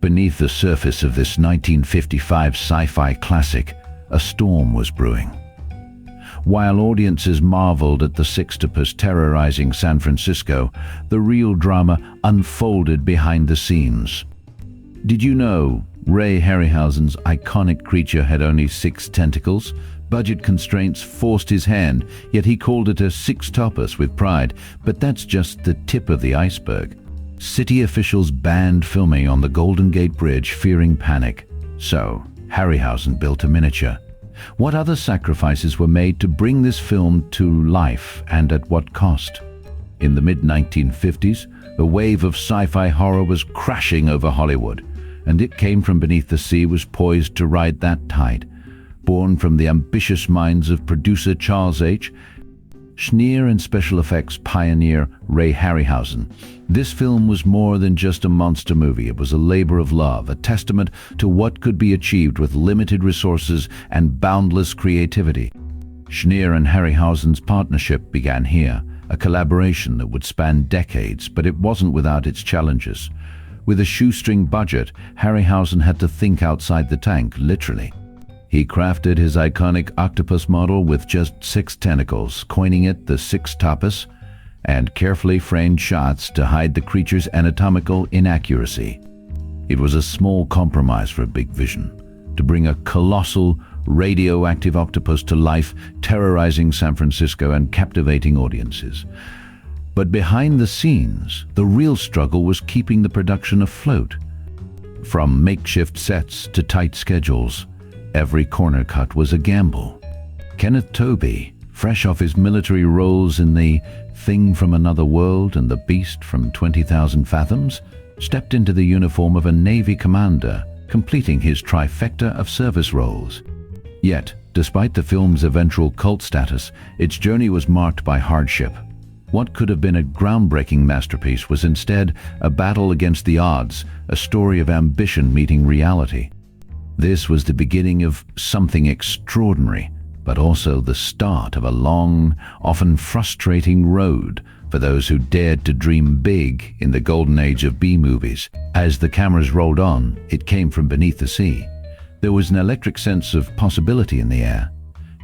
Beneath the surface of this 1955 sci-fi classic, a storm was brewing. While audiences marveled at the sextopus terrorizing San Francisco, the real drama unfolded behind the scenes. Did you know Ray Harryhausen's iconic creature had only 6 tentacles? Budget constraints forced his hand, yet he called it a sextopus with pride. But that's just the tip of the iceberg. City officials banned filming on the Golden Gate Bridge, fearing panic. So, Harryhausen built a miniature. What other sacrifices were made to bring this film to life, and at what cost? In the mid-1950s, a wave of sci-fi horror was crashing over Hollywood, and It Came from Beneath the Sea was poised to ride that tide. Born from the ambitious minds of producer Charles H. Schneer and special effects pioneer Ray Harryhausen, this film was more than just a monster movie. It was a labor of love, a testament to what could be achieved with limited resources and boundless creativity. Schneer and Harryhausen's partnership began here, a collaboration that would span decades, but it wasn't without its challenges. With a shoestring budget, Harryhausen had to think outside the tank, literally. He crafted his iconic octopus model with just 6 tentacles, coining it the sextopus, and carefully framed shots to hide the creature's anatomical inaccuracy. It was a small compromise for a big vision, to bring a colossal, radioactive octopus to life, terrorizing San Francisco and captivating audiences. But behind the scenes, the real struggle was keeping the production afloat. From makeshift sets to tight schedules, every corner cut was a gamble. Kenneth Tobey, fresh off his military roles in The Thing from Another World and The Beast from 20,000 Fathoms, stepped into the uniform of a Navy commander, completing his trifecta of service roles. Yet, despite the film's eventual cult status, its journey was marked by hardship. What could have been a groundbreaking masterpiece was instead a battle against the odds, a story of ambition meeting reality. This was the beginning of something extraordinary, but also the start of a long, often frustrating road for those who dared to dream big in the golden age of B-movies. As the cameras rolled on, It Came from Beneath the Sea. There was an electric sense of possibility in the air.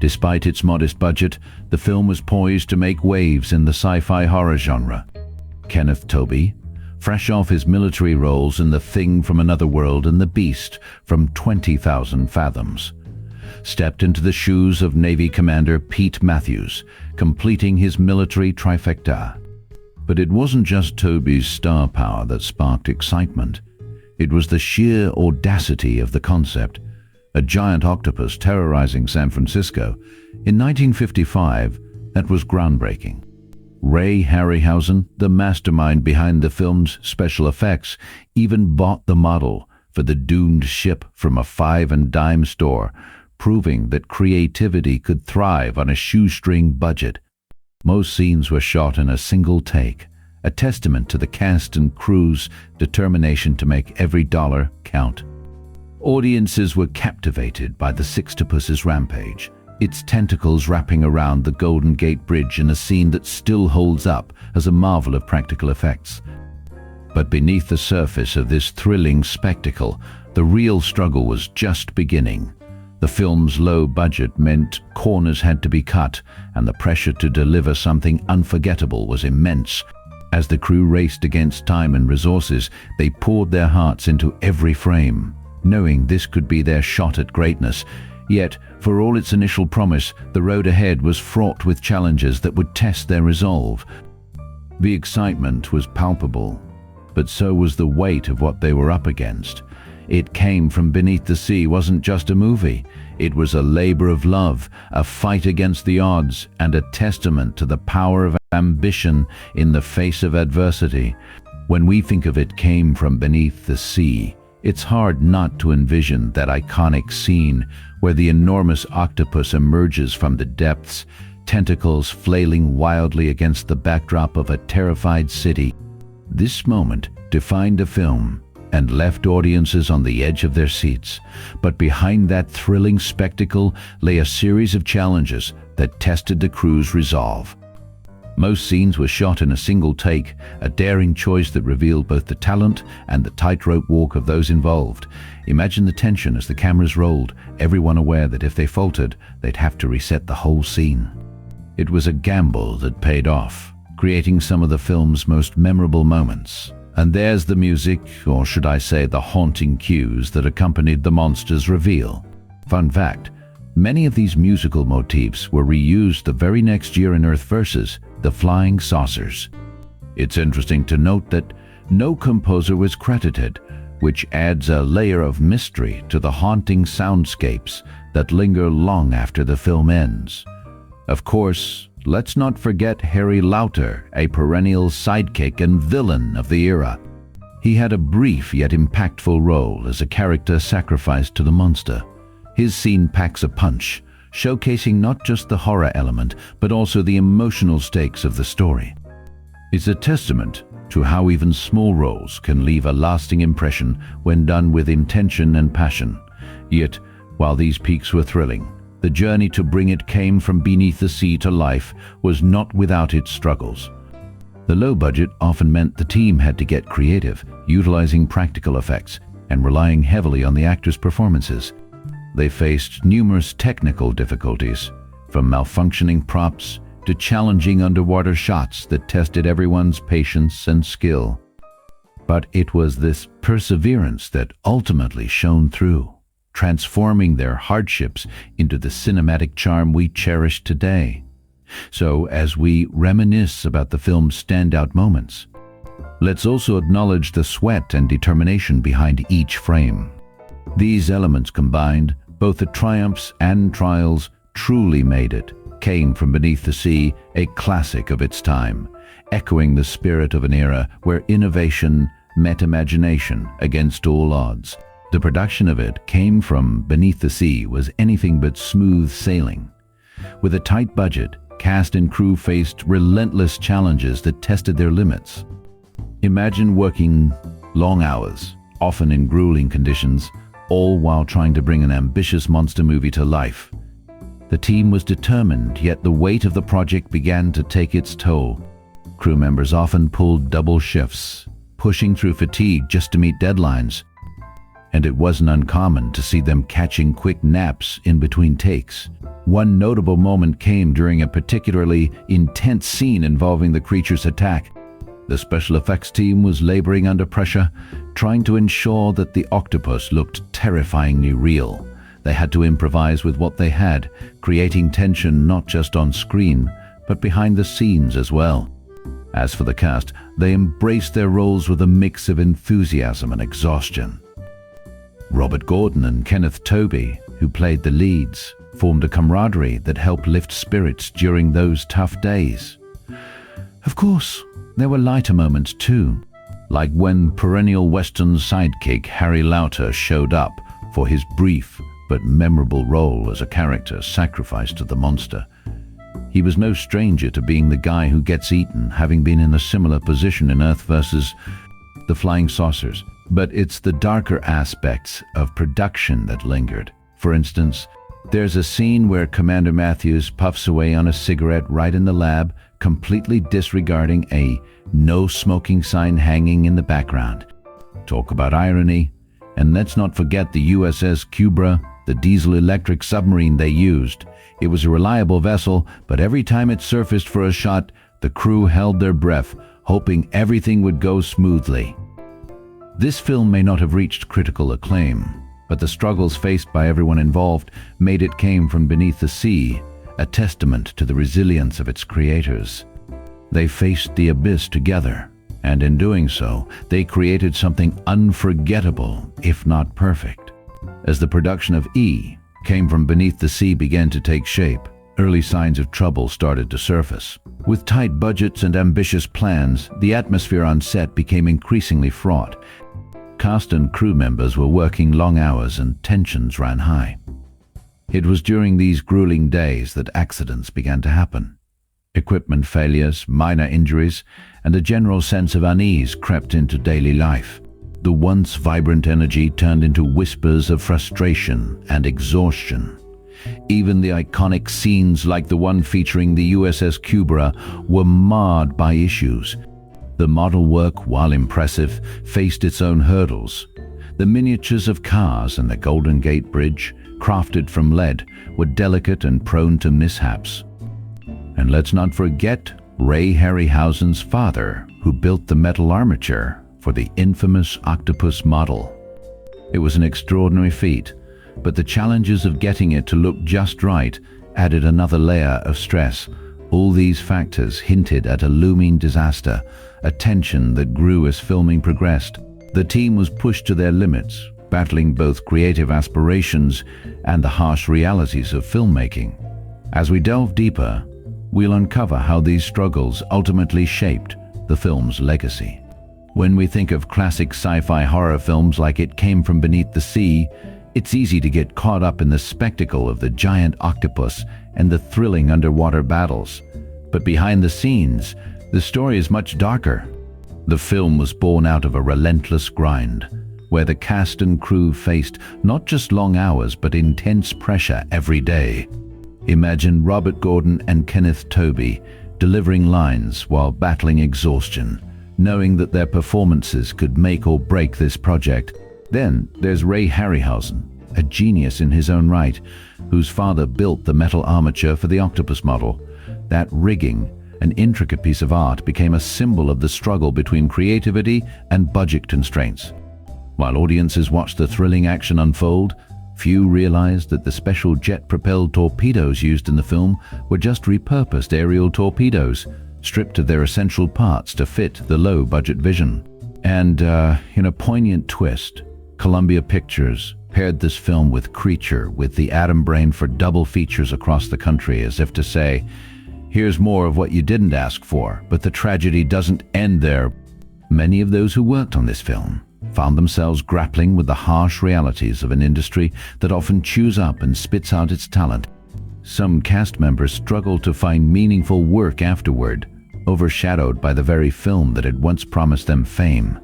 Despite its modest budget, the film was poised to make waves in the sci-fi horror genre. Kenneth Tobey, fresh off his military roles in The Thing from Another World and The Beast from 20,000 Fathoms, stepped into the shoes of Navy Commander Pete Matthews, completing his military trifecta. But it wasn't just Tobey's star power that sparked excitement. It was the sheer audacity of the concept. A giant octopus terrorizing San Francisco. In 1955, that was groundbreaking. Ray Harryhausen, the mastermind behind the film's special effects, even bought the model for the doomed ship from a 5-and-dime store, proving that creativity could thrive on a shoestring budget. Most scenes were shot in a single take, a testament to the cast and crew's determination to make every dollar count. Audiences were captivated by the sextopus's rampage, its tentacles wrapping around the Golden Gate Bridge in a scene that still holds up as a marvel of practical effects. But beneath the surface of this thrilling spectacle, the real struggle was just beginning. The film's low budget meant corners had to be cut, and the pressure to deliver something unforgettable was immense. As the crew raced against time and resources, they poured their hearts into every frame, knowing this could be their shot at greatness. Yet, for all its initial promise, the road ahead was fraught with challenges that would test their resolve. The excitement was palpable, but so was the weight of what they were up against. It Came from Beneath the Sea wasn't just a movie. It was a labor of love, a fight against the odds, and a testament to the power of ambition in the face of adversity. When we think of It Came from Beneath the Sea, it's hard not to envision that iconic scene where the enormous octopus emerges from the depths, tentacles flailing wildly against the backdrop of a terrified city. This moment defined the film and left audiences on the edge of their seats. But behind that thrilling spectacle lay a series of challenges that tested the crew's resolve. Most scenes were shot in a single take, a daring choice that revealed both the talent and the tightrope walk of those involved. Imagine the tension as the cameras rolled, everyone aware that if they faltered, they'd have to reset the whole scene. It was a gamble that paid off, creating some of the film's most memorable moments. And there's the music, or should I say the haunting cues that accompanied the monster's reveal. Fun fact, many of these musical motifs were reused the very next year in Earth vs. The Flying Saucers. It's interesting to note that no composer was credited, which adds a layer of mystery to the haunting soundscapes that linger long after the film ends. Of course, let's not forget Harry Lauter, a perennial sidekick and villain of the era. He had a brief yet impactful role as a character sacrificed to the monster. His scene packs a punch, showcasing not just the horror element, but also the emotional stakes of the story. It's a testament to how even small roles can leave a lasting impression when done with intention and passion. Yet, while these peaks were thrilling, the journey to bring it came from Beneath the Sea to life was not without its struggles. The low budget often meant the team had to get creative, utilizing practical effects and relying heavily on the actors' performances. They faced numerous technical difficulties, from malfunctioning props to challenging underwater shots that tested everyone's patience and skill. But it was this perseverance that ultimately shone through, transforming their hardships into the cinematic charm we cherish today. So, as we reminisce about the film's standout moments, let's also acknowledge the sweat and determination behind each frame. These elements combined, both the triumphs and trials, truly made it. Came from Beneath the Sea, a classic of its time, echoing the spirit of an era where innovation met imagination against all odds. The production of it came from Beneath the Sea was anything but smooth sailing. With a tight budget, cast and crew faced relentless challenges that tested their limits. Imagine working long hours, often in grueling conditions, all while trying to bring an ambitious monster movie to life. The team was determined, yet the weight of the project began to take its toll. Crew members often pulled double shifts, pushing through fatigue just to meet deadlines. And it wasn't uncommon to see them catching quick naps in between takes. One notable moment came during a particularly intense scene involving the creature's attack. The special effects team was laboring under pressure, trying to ensure that the octopus looked terrifyingly real. They had to improvise with what they had, creating tension not just on screen, but behind the scenes as well. As for the cast, they embraced their roles with a mix of enthusiasm and exhaustion. Robert Gordon and Kenneth Tobey, who played the leads, formed a camaraderie that helped lift spirits during those tough days. Of course, there were lighter moments too, like when perennial Western sidekick Harry Lauter showed up for his brief but memorable role as a character sacrificed to the monster. He was no stranger to being the guy who gets eaten, having been in a similar position in Earth vs. The Flying Saucers. But it's the darker aspects of production that lingered. For instance, there's a scene where Commander Matthews puffs away on a cigarette right in the lab, completely disregarding a no smoking sign hanging in the background. Talk about irony. And let's not forget the USS Cubra, the diesel-electric submarine they used. It was a reliable vessel, but every time it surfaced for a shot, the crew held their breath, hoping everything would go smoothly. This film may not have reached critical acclaim, but the struggles faced by everyone involved made it came from Beneath the Sea, a testament to the resilience of its creators. They faced the abyss together, and in doing so, they created something unforgettable, if not perfect. As the production of E came from Beneath the Sea began to take shape, early signs of trouble started to surface. With tight budgets and ambitious plans, the atmosphere on set became increasingly fraught. Cast and crew members were working long hours and tensions ran high. It was during these grueling days that accidents began to happen. Equipment failures, minor injuries, and a general sense of unease crept into daily life. The once vibrant energy turned into whispers of frustration and exhaustion. Even the iconic scenes like the one featuring the USS Cubra were marred by issues. The model work, while impressive, faced its own hurdles. The miniatures of cars and the Golden Gate Bridge, crafted from lead, were delicate and prone to mishaps. And let's not forget Ray Harryhausen's father, who built the metal armature for the infamous Octopus model. It was an extraordinary feat, but the challenges of getting it to look just right added another layer of stress. All these factors hinted at a looming disaster, a tension that grew as filming progressed. The team was pushed to their limits, battling both creative aspirations and the harsh realities of filmmaking. As we delve deeper, we'll uncover how these struggles ultimately shaped the film's legacy. When we think of classic sci-fi horror films like It Came from Beneath the Sea, it's easy to get caught up in the spectacle of the giant octopus and the thrilling underwater battles. But behind the scenes, the story is much darker. The film was born out of a relentless grind, where the cast and crew faced not just long hours but intense pressure every day. Imagine Robert Gordon and Kenneth Tobey delivering lines while battling exhaustion, knowing that their performances could make or break this project. Then there's Ray Harryhausen, a genius in his own right, whose father built the metal armature for the Octopus model. That rigging, an intricate piece of art, became a symbol of the struggle between creativity and budget constraints. While audiences watched the thrilling action unfold, few realized that the special jet-propelled torpedoes used in the film were just repurposed aerial torpedoes, stripped of their essential parts to fit the low-budget vision. And in a poignant twist, Columbia Pictures paired this film with Creature with the Atom Brain for double features across the country, as if to say, here's more of what you didn't ask for, but the tragedy doesn't end there. Many of those who worked on this film found themselves grappling with the harsh realities of an industry that often chews up and spits out its talent. Some cast members struggled to find meaningful work afterward, overshadowed by the very film that had once promised them fame.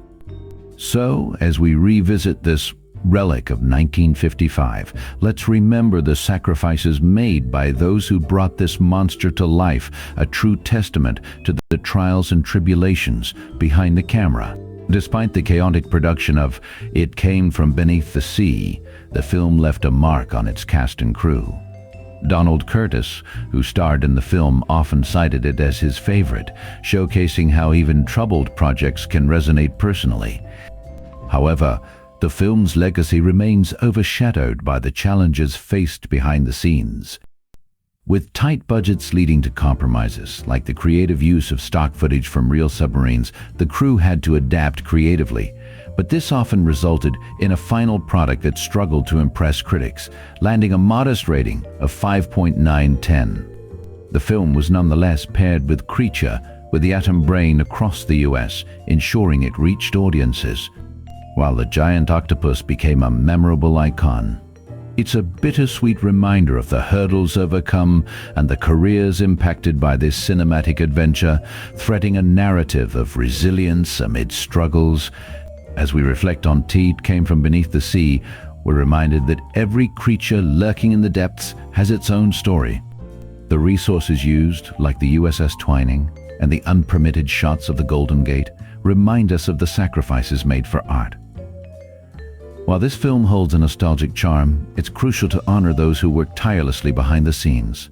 So, as we revisit this relic of 1955, let's remember the sacrifices made by those who brought this monster to life, a true testament to the trials and tribulations behind the camera. Despite the chaotic production of It Came from Beneath the Sea, the film left a mark on its cast and crew. Donald Curtis, who starred in the film, often cited it as his favorite, showcasing how even troubled projects can resonate personally. However, the film's legacy remains overshadowed by the challenges faced behind the scenes. With tight budgets leading to compromises, like the creative use of stock footage from real submarines, the crew had to adapt creatively. But this often resulted in a final product that struggled to impress critics, landing a modest rating of 5.9/10. The film was nonetheless paired with Creature, with the Atom Brain across the US, ensuring it reached audiences, while the giant octopus became a memorable icon. It's a bittersweet reminder of the hurdles overcome and the careers impacted by this cinematic adventure, threading a narrative of resilience amid struggles. As we reflect on It Came from Beneath the Sea, we're reminded that every creature lurking in the depths has its own story. The resources used, like the USS Twining and the unpermitted shots of the Golden Gate, remind us of the sacrifices made for art. While this film holds a nostalgic charm, it's crucial to honor those who work tirelessly behind the scenes.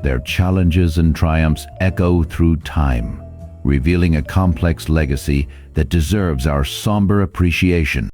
Their challenges and triumphs echo through time, revealing a complex legacy that deserves our somber appreciation.